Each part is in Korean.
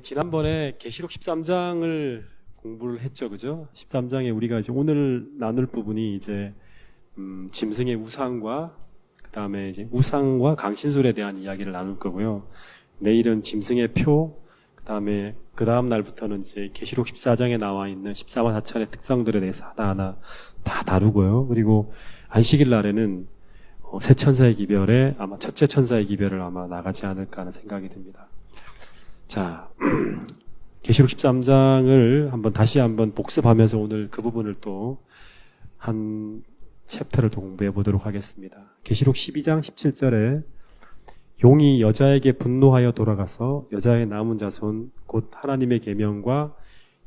지난번에 계시록 13장을 공부를 했죠, 그죠? 13장에 우리가 이제 오늘 나눌 부분이 이제 짐승의 우상과 그 다음에 이제 우상과 강신술에 대한 이야기를 나눌 거고요. 내일은 짐승의 표, 그 다음 날부터는 이제 계시록 14장에 나와 있는 14만 4천의 특성들에 대해서 하나하나 다 다루고요. 그리고 안식일 날에는 새 천사의 기별에 아마 첫째 천사의 기별을 아마 나가지 않을까 하는 생각이 듭니다. 자, 계시록 13장을 다시 한번 복습하면서 오늘 그 부분을 또 한 챕터를 또 공부해 보도록 하겠습니다. 계시록 12장 17절에 용이 여자에게 분노하여 돌아가서 여자의 남은 자손 곧 하나님의 계명과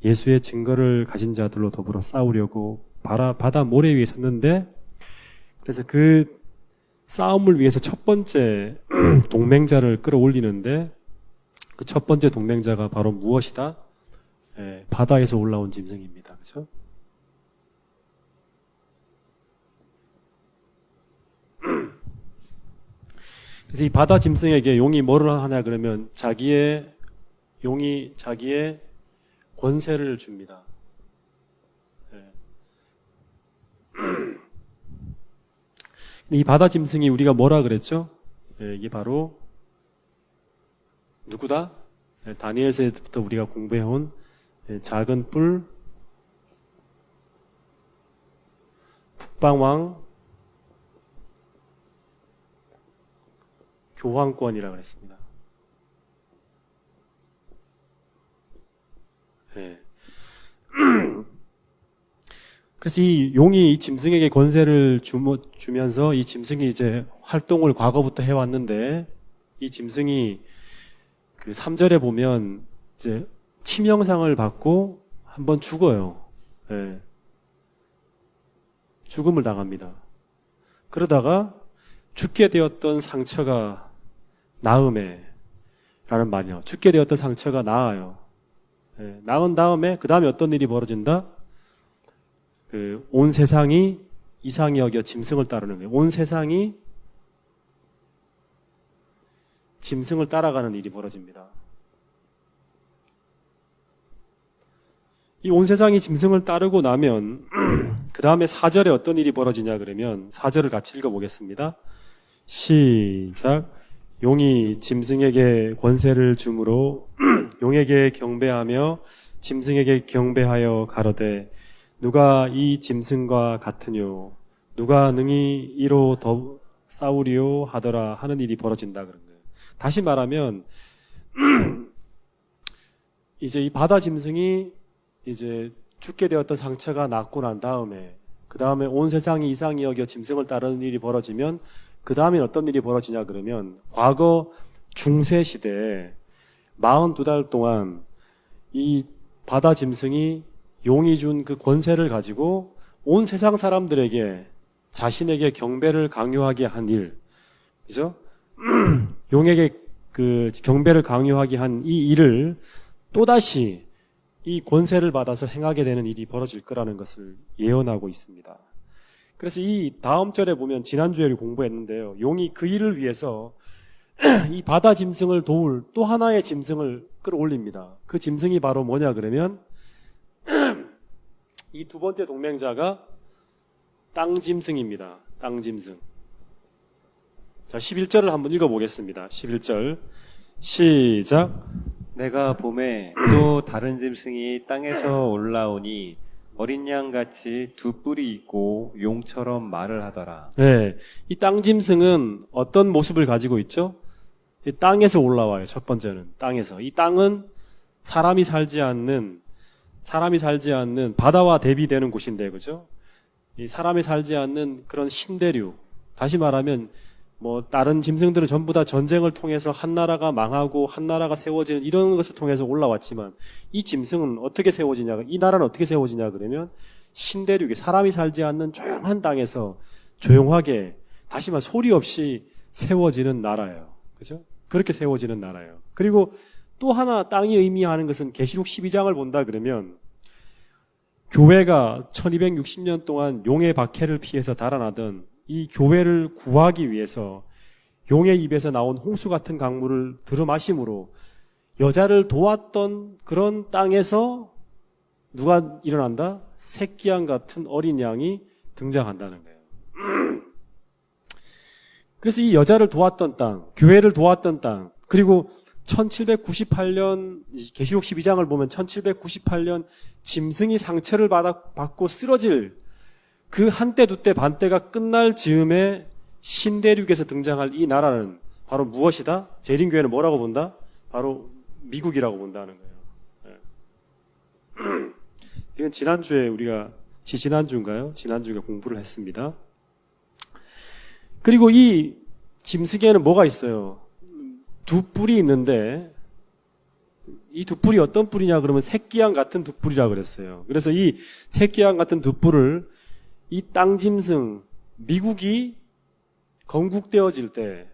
예수의 증거를 가진 자들로 더불어 싸우려고 바다 모래 위에 섰는데, 그래서 그 싸움을 위해서 첫 번째 동맹자를 끌어올리는데 그 첫 번째 동맹자가 바로 무엇이다? 바다에서 올라온 짐승입니다. 그렇죠? 그래서 이 바다 짐승에게 용이 뭐를 하냐 그러면 용이 자기의 권세를 줍니다. 이 바다 짐승이 우리가 뭐라 그랬죠? 이게 바로 누구다? 다니엘서부터 우리가 공부해온 작은 뿔, 북방왕, 교황권이라고 그랬습니다. 그래서 이 용이 이 짐승에게 권세를 주면서 이 짐승이 이제 활동을 과거부터 해왔는데, 이 짐승이 그 3절에 보면 이제 치명상을 받고 한번 죽어요. 죽음을 당합니다. 그러다가 죽게 되었던 상처가 나음에 라는 말이요. 죽게 되었던 상처가 나아요. 나은 다음에 그 다음에 어떤 일이 벌어진다? 온 세상이 이상히 여겨 짐승을 따르는 거예요. 온 세상이 짐승을 따라가는 일이 벌어집니다. 이 온 세상이 짐승을 따르고 나면 그 다음에 4절에 어떤 일이 벌어지냐 그러면 4절을 같이 읽어보겠습니다. 시작. 용이 짐승에게 권세를 주므로 용에게 경배하며 짐승에게 경배하여 가로되 누가 이 짐승과 같으뇨 누가 능히 이로 더 싸우리요 하더라 하는 일이 벌어진다 그런 거예요. 다시 말하면 이제 이 바다 짐승이 이제 죽게 되었던 상처가 낫고 난 다음에 그 다음에 온 세상이 이상히 여겨 짐승을 따르는 일이 벌어지면 그 다음에 어떤 일이 벌어지냐 그러면 과거 중세 시대에 42달 동안 이 바다 짐승이 용이 준 그 권세를 가지고 온 세상 사람들에게 자신에게 경배를 강요하게 한 일, 그죠? 용에게 그 경배를 강요하게 한 이 일을 또다시 이 권세를 받아서 행하게 되는 일이 벌어질 거라는 것을 예언하고 있습니다. 그래서 이 다음 절에 보면 지난주에 공부했는데요. 용이 그 일을 위해서 이 바다 짐승을 도울 또 하나의 짐승을 끌어올립니다. 그 짐승이 바로 뭐냐 그러면 이 두 번째 동맹자가 땅 짐승입니다. 땅 짐승. 자, 11절을 한번 읽어보겠습니다. 11절 시작. 내가 봄에 또 다른 짐승이 땅에서 올라오니 어린 양같이 두 뿔이 있고 용처럼 말을 하더라. 네, 이 땅 짐승은 어떤 모습을 가지고 있죠? 이 땅에서 올라와요. 첫 번째는 땅에서. 이 땅은 사람이 살지 않는 바다와 대비되는 곳인데, 그죠? 이 사람이 살지 않는 그런 신대륙. 다시 말하면 다른 짐승들은 전부 다 전쟁을 통해서 한 나라가 망하고 한 나라가 세워지는 이런 것을 통해서 올라왔지만 이 짐승은 어떻게 세워지냐, 이 나라는 어떻게 세워지냐 그러면 신대륙에 사람이 살지 않는 조용한 땅에서 조용하게 다시 말해 소리 없이 세워지는 나라예요. 그죠? 그렇게 세워지는 나라예요. 그리고 또 하나 땅이 의미하는 것은 계시록 12장을 본다 그러면 교회가 1260년 동안 용의 박해를 피해서 달아나던 이 교회를 구하기 위해서 용의 입에서 나온 홍수 같은 강물을 들어마심으로 여자를 도왔던 그런 땅에서 누가 일어난다? 새끼양 같은 어린 양이 등장한다는 거예요. 그래서 이 여자를 도왔던 땅, 교회를 도왔던 땅, 그리고 1798년 계시록 12장을 보면 1798년 짐승이 상처를 받고 쓰러질 그 한때 두때 반때가 끝날 즈음에 신대륙에서 등장할 이 나라는 바로 무엇이다? 재림교회는 뭐라고 본다? 바로 미국이라고 본다는 거예요. 이건 지난주에 우리가 지난주인가요? 지난주에 공부를 했습니다. 그리고 이 짐승에는 뭐가 있어요? 두 뿔이 있는데 이 두 뿔이 어떤 뿔이냐 그러면 새끼양 같은 두 뿔이라 그랬어요. 그래서 이 새끼양 같은 두 뿔을 이 땅 짐승 미국이 건국되어질 때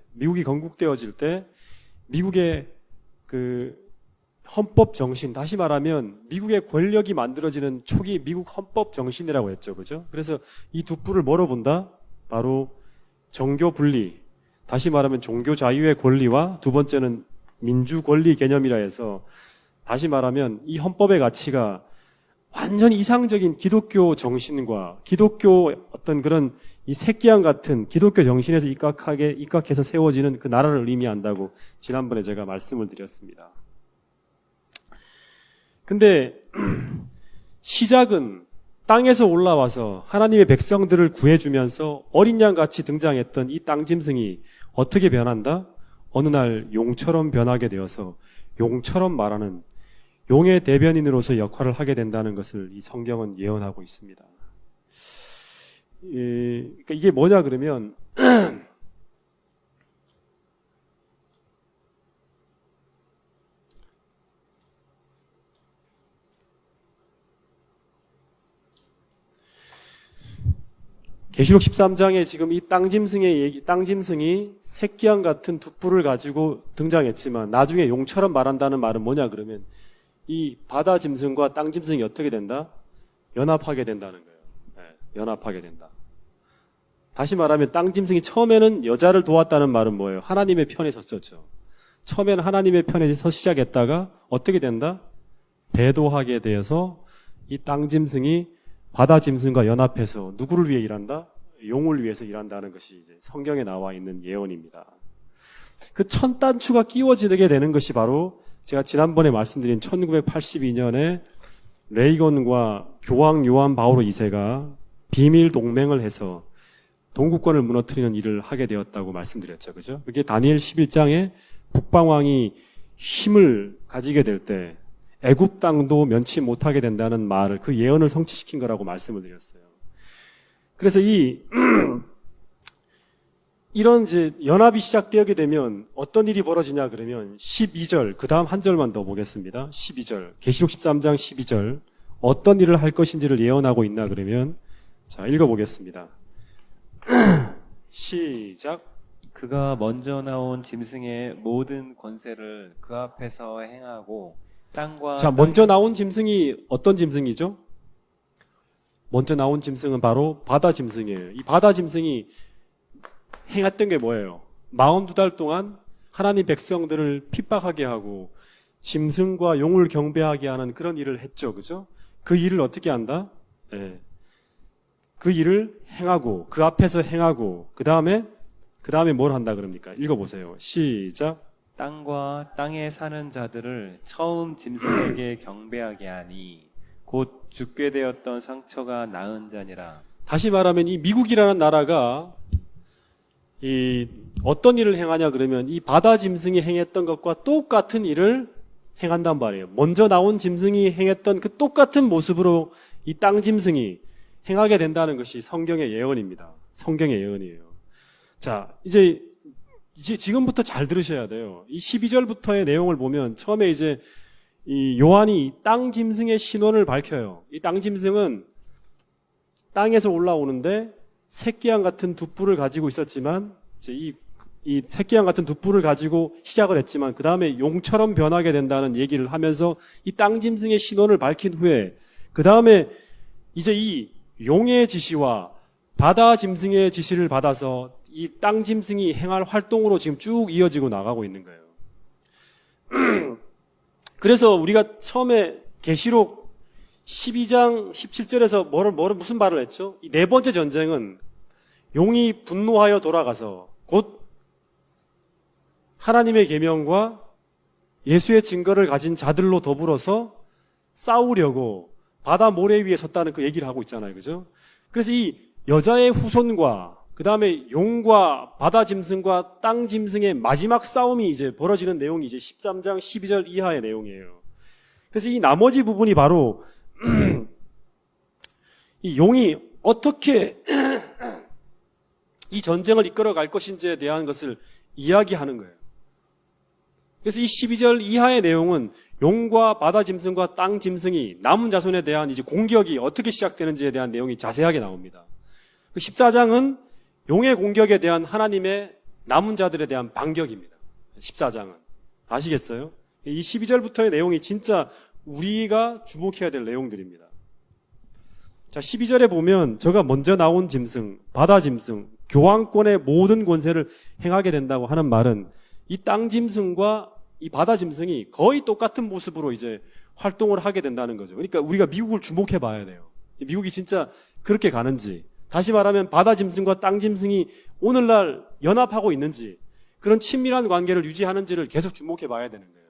미국의 그 헌법 정신, 다시 말하면 미국의 권력이 만들어지는 초기 미국 헌법 정신이라고 했죠. 그죠? 그래서 이 두 뿔을 뭐로 본다? 바로 정교 분리, 다시 말하면 종교 자유의 권리와 두 번째는 민주 권리 개념이라 해서 다시 말하면 이 헌법의 가치가 완전히 이상적인 기독교 정신과 기독교 어떤 그런 이 새끼양 같은 기독교 정신에서 입각해서 세워지는 그 나라를 의미한다고 지난번에 제가 말씀을 드렸습니다. 근데 시작은 땅에서 올라와서 하나님의 백성들을 구해주면서 어린 양같이 등장했던 이 땅 짐승이 어떻게 변한다? 어느 날 용처럼 변하게 되어서 용처럼 말하는 용의 대변인으로서 역할을 하게 된다는 것을 이 성경은 예언하고 있습니다. 그러니까 이게 뭐냐 그러면 계시록 13장에 지금 이 땅 짐승이 새끼양 같은 두 뿔을 가지고 등장했지만 나중에 용처럼 말한다는 말은 뭐냐 그러면 이 바다 짐승과 땅 짐승이 어떻게 된다? 연합하게 된다는 거예요. 네, 연합하게 된다. 다시 말하면 땅 짐승이 처음에는 여자를 도왔다는 말은 뭐예요? 하나님의 편에 섰었죠. 처음에는 하나님의 편에 서 시작했다가 어떻게 된다? 배도하게 되어서 이 땅 짐승이 바다 짐승과 연합해서 누구를 위해 일한다? 용을 위해서 일한다는 것이 이제 성경에 나와 있는 예언입니다. 그 첫 단추가 끼워지게 되는 것이 바로 제가 지난번에 말씀드린 1982년에 레이건과 교황 요한 바오로 2세가 비밀 동맹을 해서 동구권을 무너뜨리는 일을 하게 되었다고 말씀드렸죠. 그죠? 그게 다니엘 11장에 북방왕이 힘을 가지게 될 때 애굽 땅도 면치 못하게 된다는 말을 그 예언을 성취시킨 거라고 말씀을 드렸어요. 그래서 이런 이제 연합이 시작되게 되면 어떤 일이 벌어지냐 그러면 12절 그 다음 한 절만 더 보겠습니다. 12절 계시록 13장 12절 어떤 일을 할 것인지를 예언하고 있나 그러면 자 읽어보겠습니다. 시작. 그가 먼저 나온 짐승의 모든 권세를 그 앞에서 행하고 땅과 자, 먼저 나온 짐승이 어떤 짐승이죠? 먼저 나온 짐승은 바로 바다 짐승이에요. 이 바다 짐승이 행했던 게 뭐예요? 42달 동안 하나님 백성들을 핍박하게 하고 짐승과 용을 경배하게 하는 그런 일을 했죠. 그죠? 그 일을 어떻게 한다? 네. 그 일을 행하고 그 앞에서 행하고 그 다음에 뭘 한다 그럽니까? 읽어보세요. 시작. 땅과 땅에 사는 자들을 처음 짐승에게 경배하게 하니 곧 죽게 되었던 상처가 나은 자니라. 다시 말하면 이 미국이라는 나라가 이 어떤 일을 행하냐 그러면 이 바다 짐승이 행했던 것과 똑같은 일을 행한단 말이에요. 먼저 나온 짐승이 행했던 그 똑같은 모습으로 이 땅 짐승이 행하게 된다는 것이 성경의 예언입니다. 성경의 예언이에요. 자, 이제 지금부터 잘 들으셔야 돼요. 이 12절부터의 내용을 보면 처음에 이제 이 요한이 땅 짐승의 신원을 밝혀요. 이 땅 짐승은 땅에서 올라오는데 새끼양 같은 두 뿔을 가지고 있었지만 이제 이 새끼양 같은 두 뿔을 가지고 시작을 했지만 그 다음에 용처럼 변하게 된다는 얘기를 하면서 이 땅 짐승의 신원을 밝힌 후에 그 다음에 이제 이 용의 지시와 바다 짐승의 지시를 받아서 이 땅 짐승이 행할 활동으로 지금 쭉 이어지고 나가고 있는 거예요. 그래서 우리가 처음에 계시록 12장 17절에서 무슨 말을 했죠? 이 네 번째 전쟁은 용이 분노하여 돌아가서 곧 하나님의 계명과 예수의 증거를 가진 자들로 더불어서 싸우려고 바다 모래 위에 섰다는 그 얘기를 하고 있잖아요. 그죠? 그래서 이 여자의 후손과 그 다음에 용과 바다 짐승과 땅 짐승의 마지막 싸움이 이제 벌어지는 내용이 이제 13장 12절 이하의 내용이에요. 그래서 이 나머지 부분이 바로 이 용이 어떻게 이 전쟁을 이끌어 갈 것인지에 대한 것을 이야기하는 거예요. 그래서 이 12절 이하의 내용은 용과 바다 짐승과 땅 짐승이 남은 자손에 대한 이제 공격이 어떻게 시작되는지에 대한 내용이 자세하게 나옵니다. 14장은 용의 공격에 대한 하나님의 남은 자들에 대한 반격입니다. 14장은. 아시겠어요? 이 12절부터의 내용이 진짜 우리가 주목해야 될 내용들입니다. 자, 12절에 보면 저가 먼저 나온 짐승, 바다 짐승, 교황권의 모든 권세를 행하게 된다고 하는 말은 이 땅 짐승과 이 바다 짐승이 거의 똑같은 모습으로 이제 활동을 하게 된다는 거죠. 그러니까 우리가 미국을 주목해 봐야 돼요. 미국이 진짜 그렇게 가는지, 다시 말하면 바다 짐승과 땅 짐승이 오늘날 연합하고 있는지, 그런 친밀한 관계를 유지하는지를 계속 주목해 봐야 되는 거예요.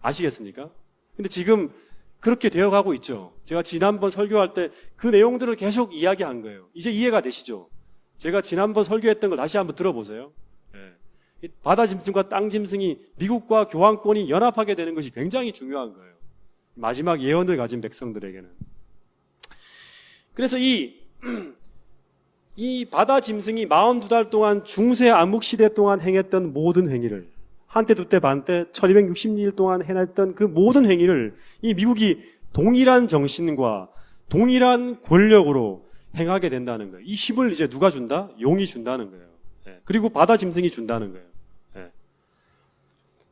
아시겠습니까? 근데 지금 그렇게 되어가고 있죠. 제가 지난번 설교할 때 그 내용들을 계속 이야기한 거예요. 이제 이해가 되시죠? 제가 지난번 설교했던 걸 다시 한번 들어보세요. 이 바다 짐승과 땅 짐승이 미국과 교황권이 연합하게 되는 것이 굉장히 중요한 거예요. 마지막 예언을 가진 백성들에게는. 그래서 이 바다 짐승이 42달 동안 중세 암흑 시대 동안 행했던 모든 행위를, 한때 두때 반때 1260일 동안 해냈던 그 모든 행위를 이 미국이 동일한 정신과 동일한 권력으로 행하게 된다는 거예요. 이 힘을 이제 누가 준다? 용이 준다는 거예요. 그리고 바다 짐승이 준다는 거예요.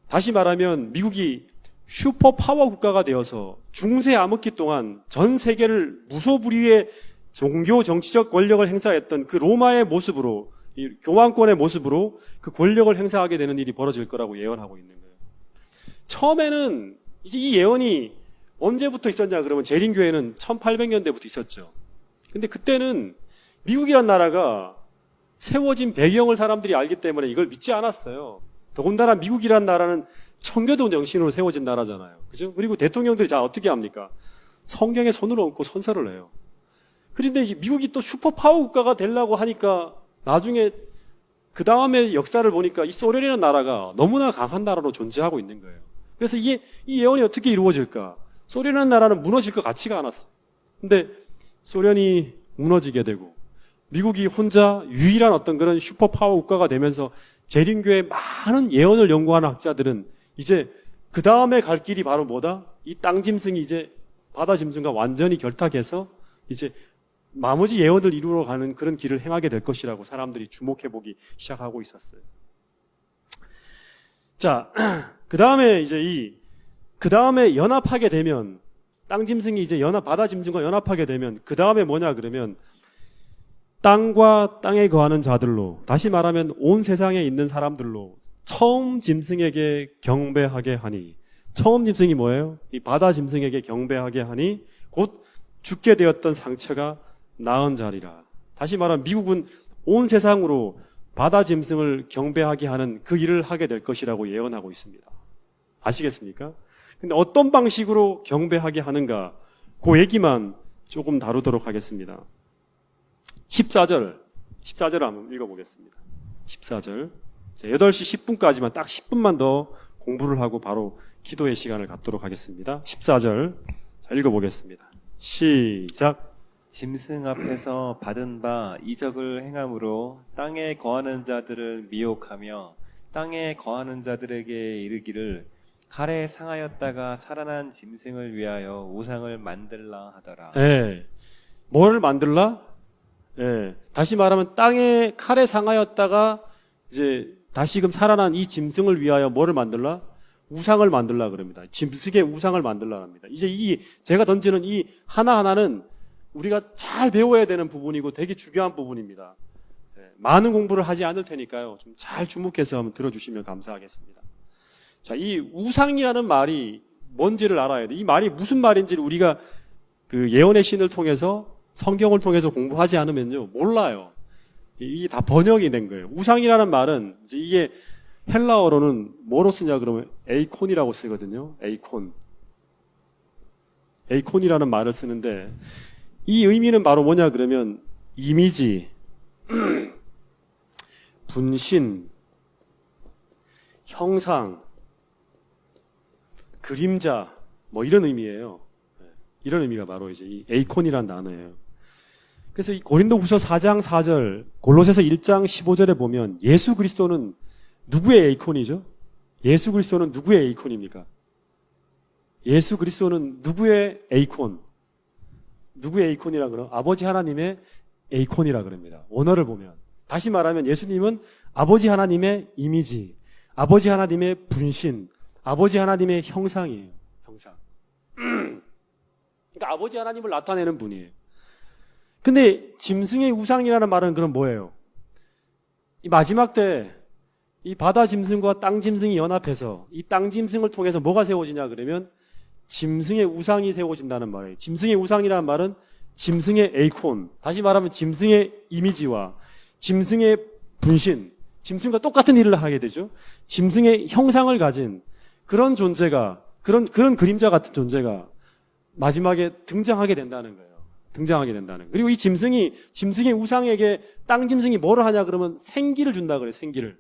다시 말하면 미국이 슈퍼 파워 국가가 되어서 중세 암흑기 동안 전 세계를 무소불위의 종교 정치적 권력을 행사했던 그 로마의 모습으로, 이 교황권의 모습으로 그 권력을 행사하게 되는 일이 벌어질 거라고 예언하고 있는 거예요. 처음에는 이제 이 예언이 언제부터 있었냐 그러면 재림교회는 1800년대부터 있었죠. 근데 그때는 미국이란 나라가 세워진 배경을 사람들이 알기 때문에 이걸 믿지 않았어요. 더군다나 미국이란 나라는 청교도 정신으로 세워진 나라잖아요. 그죠? 그리고 대통령들이 자 어떻게 합니까? 성경에 손을 얹고 선서를 해요. 그런데 미국이 또 슈퍼파워 국가가 되려고 하니까 나중에 그 다음에 역사를 보니까 이 소련이라는 나라가 너무나 강한 나라로 존재하고 있는 거예요. 그래서 이 예언이 어떻게 이루어질까? 소련이라는 나라는 무너질 것 같지가 않았어요. 근데 소련이 무너지게 되고 미국이 혼자 유일한 어떤 그런 슈퍼파워 국가가 되면서 재림교의 많은 예언을 연구하는 학자들은 이제 그 다음에 갈 길이 바로 뭐다? 이 땅 짐승이 이제 바다 짐승과 완전히 결탁해서 이제 나머지 예언을 이루러 가는 그런 길을 행하게 될 것이라고 사람들이 주목해 보기 시작하고 있었어요. 자, 그 다음에 연합하게 되면, 땅 짐승이 이제 바다 짐승과 연합하게 되면, 그 다음에 뭐냐 그러면, 땅과 땅에 거하는 자들로, 다시 말하면 온 세상에 있는 사람들로 처음 짐승에게 경배하게 하니, 처음 짐승이 뭐예요? 이 바다 짐승에게 경배하게 하니 곧 죽게 되었던 상처가 나은 자리라. 다시 말하면 미국은 온 세상으로 바다 짐승을 경배하게 하는 그 일을 하게 될 것이라고 예언하고 있습니다. 아시겠습니까? 근데 어떤 방식으로 경배하게 하는가, 그 얘기만 조금 다루도록 하겠습니다. 14절을 한번 읽어보겠습니다. 14절. 8시 10분까지만 딱 10분만 더 공부를 하고 바로 기도의 시간을 갖도록 하겠습니다. 14절. 자, 읽어보겠습니다. 시작. 짐승 앞에서 받은 바 이적을 행함으로 땅에 거하는 자들을 미혹하며 땅에 거하는 자들에게 이르기를 칼에 상하였다가 살아난 짐승을 위하여 우상을 만들라 하더라. 뭘 만들라? 다시 말하면 땅에 칼에 상하였다가 이제 다시금 살아난 이 짐승을 위하여 뭐를 만들라? 우상을 만들라 그럽니다. 짐승의 우상을 만들라 합니다. 이제 제가 던지는 이 하나하나는 우리가 잘 배워야 되는 부분이고 되게 중요한 부분입니다. 많은 공부를 하지 않을 테니까요. 좀 잘 주목해서 한번 들어주시면 감사하겠습니다. 자, 이 우상이라는 말이 뭔지를 알아야 돼. 이 말이 무슨 말인지를 우리가 그 예언의 신을 통해서 성경을 통해서 공부하지 않으면요 몰라요. 이게 다 번역이 된 거예요. 우상이라는 말은 이제 이게 헬라어로는 뭐로 쓰냐 그러면 에이콘이라고 쓰거든요. 에이콘이라는 말을 쓰는데 이 의미는 바로 뭐냐 그러면 이미지, 분신, 형상, 그림자 뭐 이런 의미예요. 이런 의미가 바로 이제 이 에이콘이라는 단어예요. 그래서 이 고린도후서 4장 4절, 골로새서 1장 15절에 보면 예수 그리스도는 누구의 에이콘이죠? 예수 그리스도는 누구의 에이콘입니까? 예수 그리스도는 누구의 에이콘? 누구의 에이콘이라 그러면 아버지 하나님의 에이콘이라 그럽니다. 원어를 보면. 다시 말하면 예수님은 아버지 하나님의 이미지, 아버지 하나님의 분신, 아버지 하나님의 형상이에요. 형상. 그러니까 아버지 하나님을 나타내는 분이에요. 근데 짐승의 우상이라는 말은 그럼 뭐예요? 이 마지막 때 이 바다 짐승과 땅 짐승이 연합해서 이 땅 짐승을 통해서 뭐가 세워지냐 그러면 짐승의 우상이 세워진다는 말이에요. 짐승의 우상이라는 말은 짐승의 에이콘, 다시 말하면 짐승의 이미지와 짐승의 분신, 짐승과 똑같은 일을 하게 되죠. 짐승의 형상을 가진 그런 존재가, 그런 그림자 같은 존재가 마지막에 등장하게 된다는 거예요. 등장하게 된다는 거예요. 그리고 이 짐승의 우상에게 땅 짐승이 뭐를 하냐 그러면 생기를 준다 그래요. 생기를.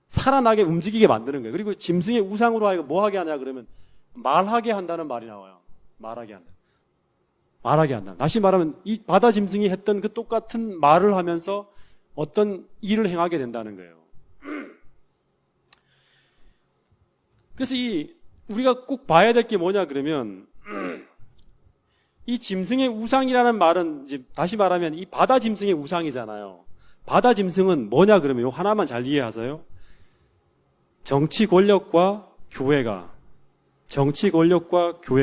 살아나게 움직이게 만드는 거예요. 그리고 짐승의 우상으로 하여금 뭐 하게 하냐 그러면 말하게 한다는 말이 나와요. 말하게 한다. 말하게 한다. 다시 말하면 이 바다 짐승이 했던 그 똑같은 말을 하면서 어떤 일을 행하게 된다는 거예요. 그래서 우리가 꼭 봐야 될 게 뭐냐 그러면 이 짐승의 우상이라는 말은 이제 다시 말하면 이 바다 짐승의 우상이잖아요. 바다 짐승은 뭐냐 그러면 요 하나만 잘 이해하세요. 정치 권력과 교회가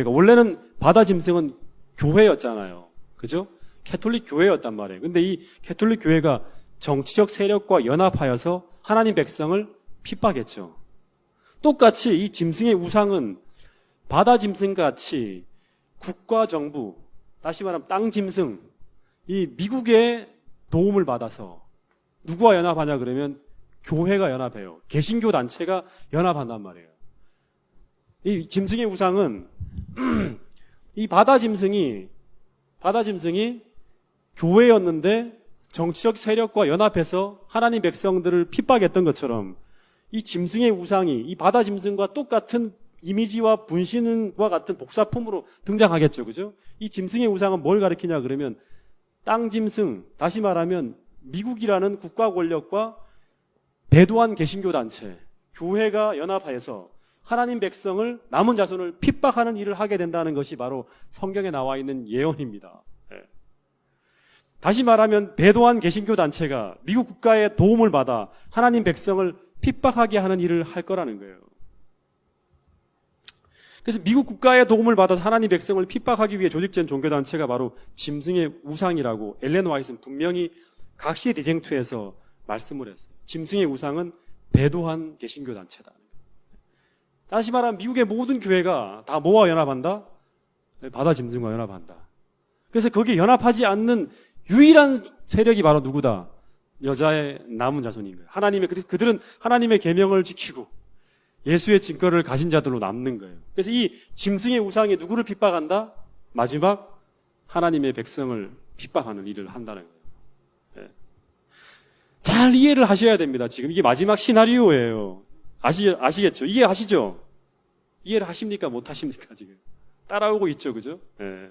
원래는 바다 짐승은 교회였잖아요. 그죠? 캐톨릭 교회였단 말이에요. 근데 이 캐톨릭 교회가 정치적 세력과 연합하여서 하나님 백성을 핍박했죠. 똑같이 이 짐승의 우상은 바다 짐승같이 국가 정부, 다시 말하면 땅 짐승, 이 미국의 도움을 받아서 누구와 연합하냐 그러면 교회가 연합해요. 개신교 단체가 연합한단 말이에요. 이 짐승의 우상은 이 바다 짐승이 교회였는데 정치적 세력과 연합해서 하나님 백성들을 핍박했던 것처럼 이 짐승의 우상이 이 바다 짐승과 똑같은 이미지와 분신과 같은 복사품으로 등장하겠죠. 그죠? 이 짐승의 우상은 뭘 가리키냐 그러면 땅 짐승, 다시 말하면 미국이라는 국가 권력과 배도한 개신교 단체, 교회가 연합하여서 하나님 백성을 남은 자손을 핍박하는 일을 하게 된다는 것이 바로 성경에 나와 있는 예언입니다. 다시 말하면 배도한 개신교 단체가 미국 국가의 도움을 받아 하나님 백성을 핍박하게 하는 일을 할 거라는 거예요. 그래서 미국 국가의 도움을 받아서 하나님 백성을 핍박하기 위해 조직된 종교단체가 바로 짐승의 우상이라고 엘렌 화이트는 분명히 각시 디쟁투에서 말씀을 했어요. 짐승의 우상은 배도한 개신교 단체다. 다시 말하면 미국의 모든 교회가 다 뭐와 연합한다? 바다 짐승과 연합한다. 그래서 거기에 연합하지 않는 유일한 세력이 바로 누구다? 여자의 남은 자손인 거예요. 그들은 하나님의 계명을 지키고 예수의 증거를 가진 자들로 남는 거예요. 그래서 이 짐승의 우상이 누구를 핍박한다? 마지막 하나님의 백성을 핍박하는 일을 한다는 거예요. 잘 이해를 하셔야 됩니다. 지금 이게 마지막 시나리오예요. 아시겠죠? 이해하시죠? 이해를 하십니까? 못 하십니까? 지금 따라오고 있죠, 그죠? 예.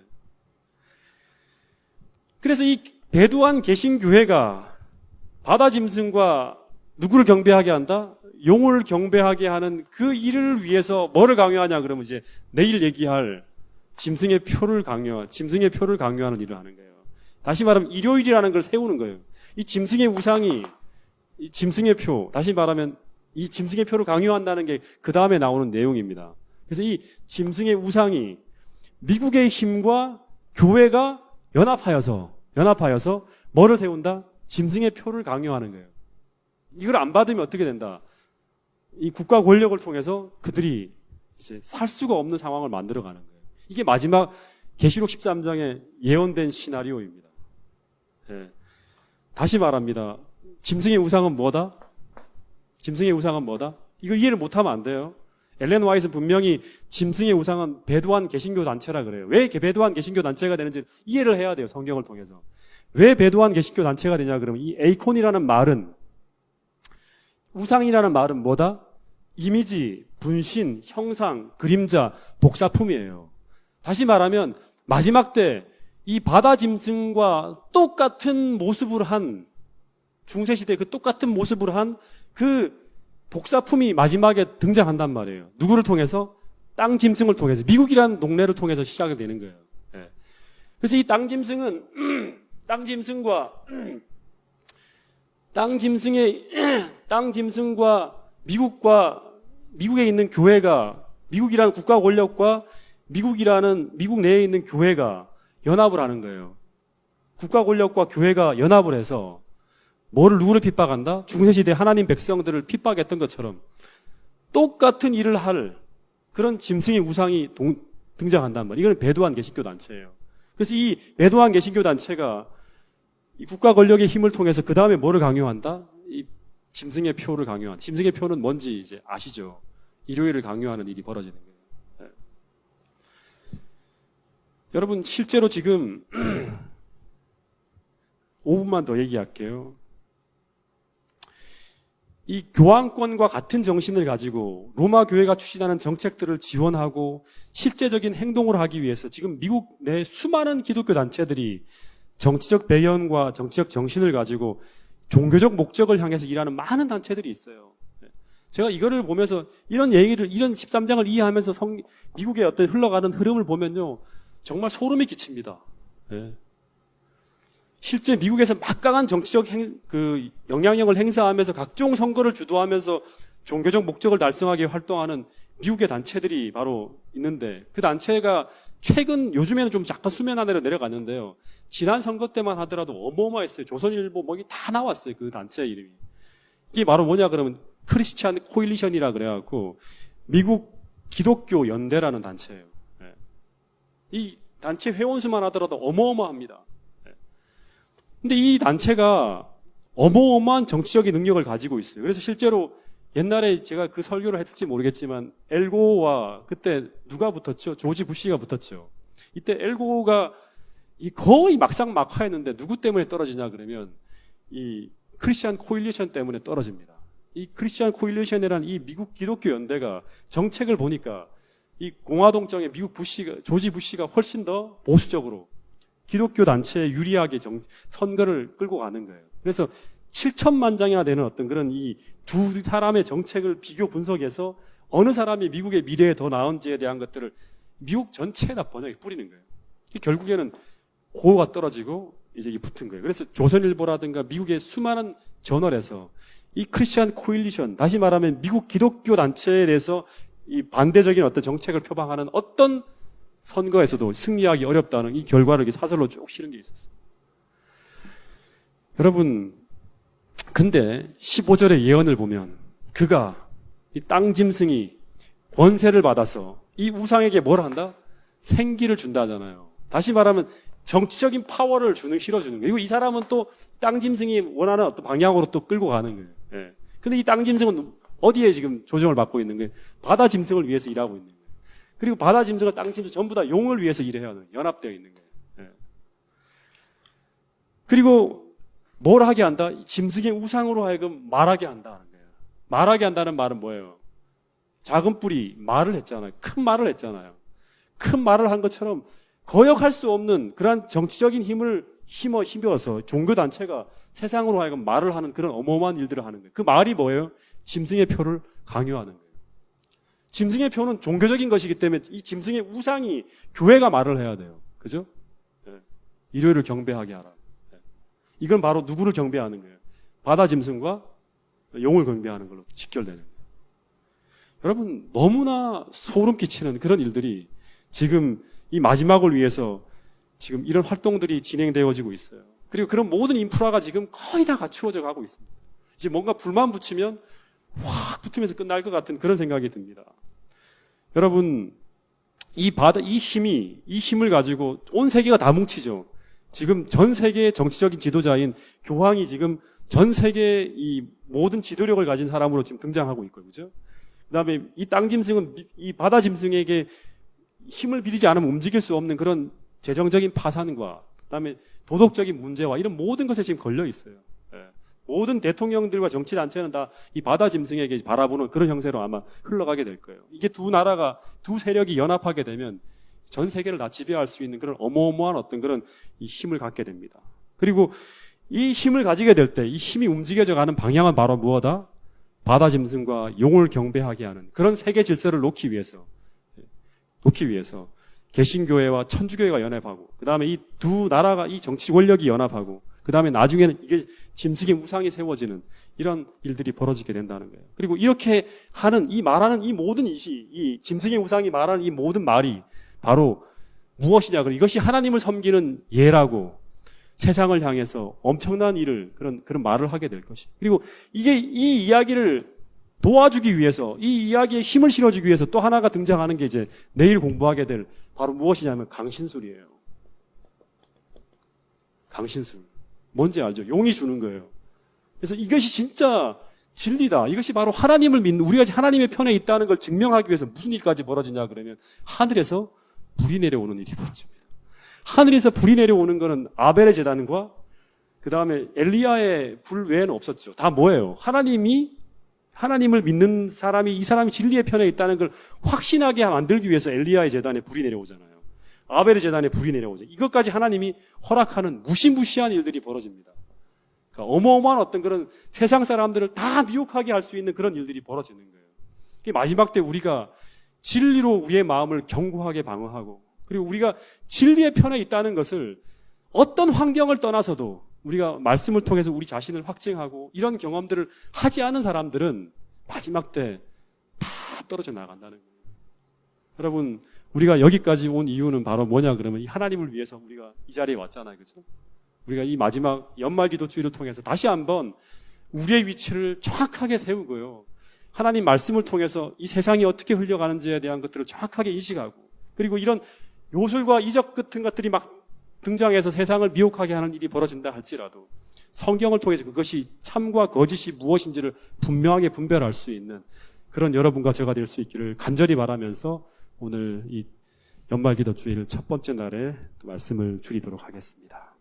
그래서 이 배도한 개신교회가 바다 짐승과 누구를 경배하게 한다? 용을 경배하게 하는 그 일을 위해서 뭐를 강요하냐 그러면 이제 내일 얘기할 짐승의 표를 강요하는 일을 하는 거예요. 다시 말하면 일요일이라는 걸 세우는 거예요. 이 짐승의 우상이 이 짐승의 표, 다시 말하면 이 짐승의 표를 강요한다는 게 그 다음에 나오는 내용입니다. 그래서 이 짐승의 우상이 미국의 힘과 교회가 연합하여서 뭐를 세운다? 짐승의 표를 강요하는 거예요. 이걸 안 받으면 어떻게 된다? 이 국가 권력을 통해서 그들이 이제 살 수가 없는 상황을 만들어가는 거예요. 이게 마지막 계시록 13장의 예언된 시나리오입니다. 예. 다시 말합니다. 짐승의 우상은 뭐다? 짐승의 우상은 뭐다? 이걸 이해를 못하면 안 돼요. 엘렌 화이트는 분명히 짐승의 우상은 배도한 개신교 단체라 그래요. 왜 배도한 개신교 단체가 되는지 이해를 해야 돼요. 성경을 통해서. 왜 배도한 개신교 단체가 되냐 그러면 이 에이콘이라는 말은, 우상이라는 말은 뭐다? 이미지, 분신, 형상, 그림자, 복사품이에요. 다시 말하면 마지막 때 이 바다 짐승과 똑같은 모습을 한, 중세시대 그 똑같은 모습을 한 그 복사품이 마지막에 등장한단 말이에요. 누구를 통해서? 땅 짐승을 통해서, 미국이라는 동네를 통해서 시작이 되는 거예요. 예. 그래서 이 땅 짐승은 땅 짐승과 미국에 있는 교회가, 미국이라는 국가 권력과 미국 내에 있는 교회가 연합을 하는 거예요. 국가 권력과 교회가 연합을 해서 누구를 핍박한다? 중세시대 하나님 백성들을 핍박했던 것처럼 똑같은 일을 할 그런 짐승의 우상이 등장한단 말이에요. 이건 배도한 개신교 단체예요. 그래서 이 배도한 개신교 단체가 이 국가 권력의 힘을 통해서 그 다음에 뭐를 강요한다? 이 짐승의 표를 강요한. 짐승의 표는 뭔지 이제 아시죠? 일요일을 강요하는 일이 벌어지는 거예요. 네. 여러분, 실제로 지금 5분만 더 얘기할게요. 이 교황권과 같은 정신을 가지고 로마 교회가 추진하는 정책들을 지원하고 실제적인 행동을 하기 위해서 지금 미국 내 수많은 기독교 단체들이 정치적 배경과 정치적 정신을 가지고 종교적 목적을 향해서 일하는 많은 단체들이 있어요. 제가 이거를 보면서 이런 13장을 이해하면서 미국의 어떤 흘러가는 흐름을 보면요, 정말 소름이 끼칩니다. 네. 실제 미국에서 막강한 정치적 영향력을 행사하면서 각종 선거를 주도하면서 종교적 목적을 달성하게 활동하는 미국의 단체들이 바로 있는데, 그 단체가 요즘에는 좀 약간 수면 아래로 내려갔는데요. 지난 선거 때만 하더라도 어마어마했어요. 조선일보 뭐기 다 나왔어요. 그 단체 이름이. 이게 바로 뭐냐 그러면 크리스찬 코일리션이라 그래갖고 미국 기독교 연대라는 단체예요. 네. 이 단체 회원수만 하더라도 어마어마합니다. 네. 근데 이 단체가 어마어마한 정치적인 능력을 가지고 있어요. 그래서 실제로 옛날에 제가 그 설교를 했을지 모르겠지만 엘고와 그때 누가 붙었죠? 조지 부시가 붙었죠. 이때 엘고가 거의 막상막하였는데 누구 때문에 떨어지냐 그러면 이 크리스천 코일리션 때문에 떨어집니다. 이 크리스천 코일리션이라는 이 미국 기독교 연대가 정책을 보니까 이 공화동정의 조지 부시가 훨씬 더 보수적으로 기독교 단체에 유리하게 선거를 끌고 가는 거예요. 그래서 7천만 장이나 되는 어떤 그런 이 두 사람의 정책을 비교 분석해서 어느 사람이 미국의 미래에 더 나은지에 대한 것들을 미국 전체에다 번역해 뿌리는 거예요. 결국에는 고가 떨어지고 이제 붙은 거예요. 그래서 조선일보라든가 미국의 수많은 저널에서 이 크리스천 코일리션, 다시 말하면 미국 기독교 단체에 대해서 이 반대적인 어떤 정책을 표방하는 어떤 선거에서도 승리하기 어렵다는 이 결과를 사설로 쭉 실은 게 있었어요. 여러분, 근데 15절의 예언을 보면 그가 이 땅 짐승이 권세를 받아서 이 우상에게 뭘 한다? 생기를 준다 하잖아요. 다시 말하면 정치적인 파워를 실어주는 거예요. 그리고 이 사람은 또 땅 짐승이 원하는 어떤 방향으로 또 끌고 가는 거예요. 예. 근데 이 땅 짐승은 어디에 지금 조정을 받고 있는 거예요? 바다 짐승을 위해서 일하고 있는 거예요. 그리고 바다 짐승과 땅 짐승 전부 다 용을 위해서 일해야 하는, 연합되어 있는 거예요. 예. 그리고 뭘 하게 한다? 짐승의 우상으로 하여금 말하게 한다는 거예요. 말하게 한다는 말은 뭐예요? 작은 뿔이 말을 했잖아요. 큰 말을 했잖아요. 큰 말을 한 것처럼 거역할 수 없는 그러한 정치적인 힘을 힘입어서 종교단체가 세상으로 하여금 말을 하는 그런 어마어마한 일들을 하는 거예요. 그 말이 뭐예요? 짐승의 표를 강요하는 거예요. 짐승의 표는 종교적인 것이기 때문에 이 짐승의 우상이 교회가 말을 해야 돼요. 그죠? 네. 일요일을 경배하게 하라. 네. 이건 바로 누구를 경배하는 거예요? 바다 짐승과 용을 경배하는 걸로 직결되는 거예요. 여러분, 너무나 소름 끼치는 그런 일들이 지금 이 마지막을 위해서 지금 이런 활동들이 진행되어지고 있어요. 그리고 그런 모든 인프라가 지금 거의 다 갖추어져 가고 있습니다. 이제 뭔가 불만 붙이면 확 붙으면서 끝날 것 같은 그런 생각이 듭니다. 여러분, 이 힘을 가지고 온 세계가 다 뭉치죠. 지금 전 세계의 정치적인 지도자인 교황이 지금 전 세계 이 모든 지도력을 가진 사람으로 지금 등장하고 있고요. 그죠? 그 다음에 이 땅 짐승은 이 바다 짐승에게 힘을 빌리지 않으면 움직일 수 없는 그런 재정적인 파산과 그 다음에 도덕적인 문제와 이런 모든 것에 지금 걸려 있어요. 예. 모든 대통령들과 정치단체는 다 이 바다 짐승에게 바라보는 그런 형세로 아마 흘러가게 될 거예요. 이게 두 세력이 연합하게 되면 전 세계를 다 지배할 수 있는 그런 어마어마한 어떤 그런 이 힘을 갖게 됩니다. 그리고 이 힘을 가지게 될 때 이 힘이 움직여져 가는 방향은 바로 무엇이다? 바다 짐승과 용을 경배하게 하는 그런 세계 질서를 놓기 위해서 개신교회와 천주교회가 연합하고 그 다음에 이 두 나라가 이 정치 권력이 연합하고 그 다음에 나중에는 이게 짐승의 우상이 세워지는 이런 일들이 벌어지게 된다는 거예요. 그리고 이렇게 하는 말하는 이 모든 이 짐승의 우상이 말하는 이 모든 말이 바로 무엇이냐? 이것이 하나님을 섬기는 예라고 세상을 향해서 엄청난 일을 그런 말을 하게 될 것이. 그리고 이 이야기를 도와주기 위해서 이 이야기에 힘을 실어주기 위해서 또 하나가 등장하는 게 이제 내일 공부하게 될 바로 무엇이냐면 강신술이에요. 강신술. 뭔지 알죠? 용이 주는 거예요. 그래서 이것이 진짜 진리다. 이것이 바로 하나님을 믿는 우리가 하나님의 편에 있다는 걸 증명하기 위해서 무슨 일까지 벌어지냐 그러면 하늘에서 불이 내려오는 일이 벌어집니다. 하늘에서 불이 내려오는 것은 아벨의 제단과 그 다음에 엘리야의 불 외에는 없었죠. 다 뭐예요? 하나님을 믿는 사람이 이 사람이 진리의 편에 있다는 걸 확신하게 만들기 위해서 엘리야의 제단에 불이 내려오잖아요. 아벨의 제단에 불이 내려오죠. 이것까지 하나님이 허락하는 무시무시한 일들이 벌어집니다. 그러니까 어마어마한 어떤 그런 세상 사람들을 다 미혹하게 할 수 있는 그런 일들이 벌어지는 거예요. 마지막 때 우리가 진리로 우리의 마음을 견고하게 방어하고 그리고 우리가 진리의 편에 있다는 것을 어떤 환경을 떠나서도 우리가 말씀을 통해서 우리 자신을 확증하고 이런 경험들을 하지 않은 사람들은 마지막 때 다 떨어져 나간다는 거예요. 여러분, 우리가 여기까지 온 이유는 바로 뭐냐 그러면 이 하나님을 위해서 우리가 이 자리에 왔잖아요. 그렇죠? 우리가 이 마지막 연말 기도 주일을 통해서 다시 한번 우리의 위치를 정확하게 세우고요. 하나님 말씀을 통해서 이 세상이 어떻게 흘러가는지에 대한 것들을 정확하게 인식하고 그리고 이런 요술과 이적 같은 것들이 막 등장해서 세상을 미혹하게 하는 일이 벌어진다 할지라도 성경을 통해서 그것이 참과 거짓이 무엇인지를 분명하게 분별할 수 있는 그런 여러분과 제가 될 수 있기를 간절히 바라면서 오늘 이 연말기도 주일 첫 번째 날에 말씀을 드리도록 하겠습니다.